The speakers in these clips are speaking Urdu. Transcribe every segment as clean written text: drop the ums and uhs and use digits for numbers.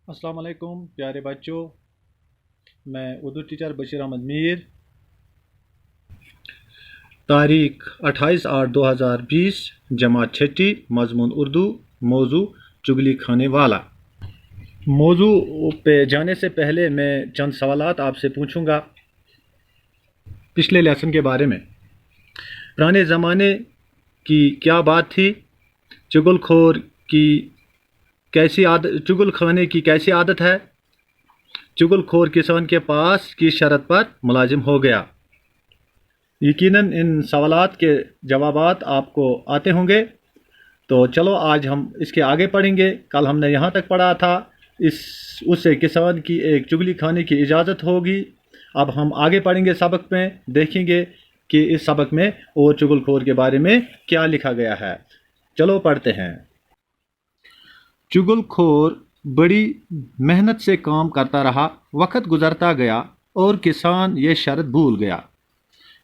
السلام علیکم پیارے بچوں، میں اردو ٹیچر بشیر احمد میر۔ تاریخ 28/8/2020، جماعت چھٹی، مضمون اردو، موضوع چگلی کھانے والا۔ موضوع پہ جانے سے پہلے میں چند سوالات آپ سے پوچھوں گا پچھلے لیسن کے بارے میں۔ پرانے زمانے کی کیا بات تھی؟ چگل کھانے کی کیسی عادت ہے؟ چگل خور کسان کے پاس کی شرط پر ملازم ہو گیا۔ یقیناً ان سوالات کے جوابات آپ کو آتے ہوں گے، تو چلو آج ہم اس کے آگے پڑھیں گے۔ کل ہم نے یہاں تک پڑھا تھا، اس سے کسان کی ایک چگلی کھانے کی اجازت ہوگی۔ اب ہم آگے پڑھیں گے، سبق میں دیکھیں گے کہ اس سبق میں اور چگل خور کے بارے میں کیا لکھا گیا ہے۔ چلو پڑھتے ہیں۔ چگل خور بڑی محنت سے کام کرتا رہا، وقت گزرتا گیا اور کسان یہ شرط بھول گیا۔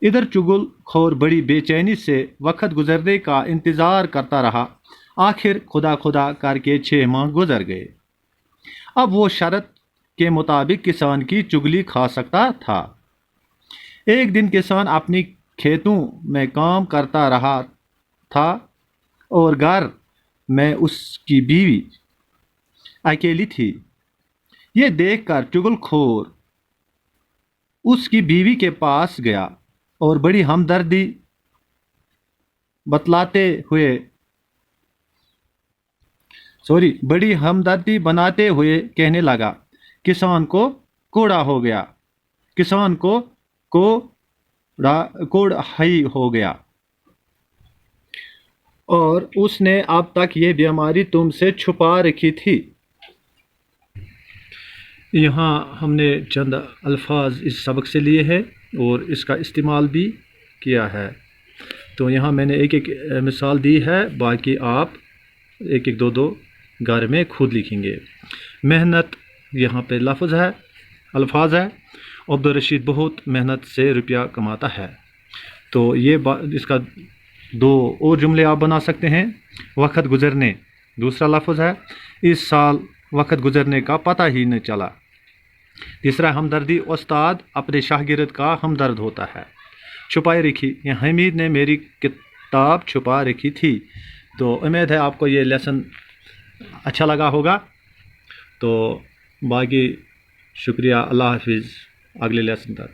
ادھر چگل خور بڑی بے چینی سے وقت گزرنے کا انتظار کرتا رہا۔ آخر خدا کر کے 6 ماہ گزر گئے۔ اب وہ شرط کے مطابق کسان کی چگلی کھا سکتا تھا۔ ایک دن کسان اپنی کھیتوں میں کام کرتا رہا تھا اور گھر میں اس کی بیوی اکیلی تھی۔ یہ دیکھ کر چگل خور اس کی بیوی کے پاس گیا اور بڑی ہمدردی بناتے ہوئے کہنے لگا، کسان کو کوڑا ہو گیا، کسان کو کوڑھائی ہو گیا، اور اس نے اب تک یہ بیماری تم سے چھپا رکھی تھی۔ یہاں ہم نے چند الفاظ اس سبق سے لیے ہیں اور اس کا استعمال بھی کیا ہے، تو یہاں میں نے ایک مثال دی ہے، باقی آپ ایک دو گھر میں خود لکھیں گے۔ محنت یہاں پہ الفاظ ہے۔ عبدالرشید بہت محنت سے روپیہ کماتا ہے، تو یہ اس کا 2 اور جملے آپ بنا سکتے ہیں۔ وقت گزرنے دوسرا لفظ ہے، اس سال وقت گزرنے کا پتہ ہی نہیں چلا۔ تیسرا ہمدردی، استاد اپنے شاگرد کا ہمدرد ہوتا ہے۔ چھپائی رکھی، حمید نے میری کتاب چھپا رکھی تھی۔ تو امید ہے آپ کو یہ لیسن اچھا لگا ہوگا، تو باقی شکریہ، اللہ حافظ، اگلے لیسن تک۔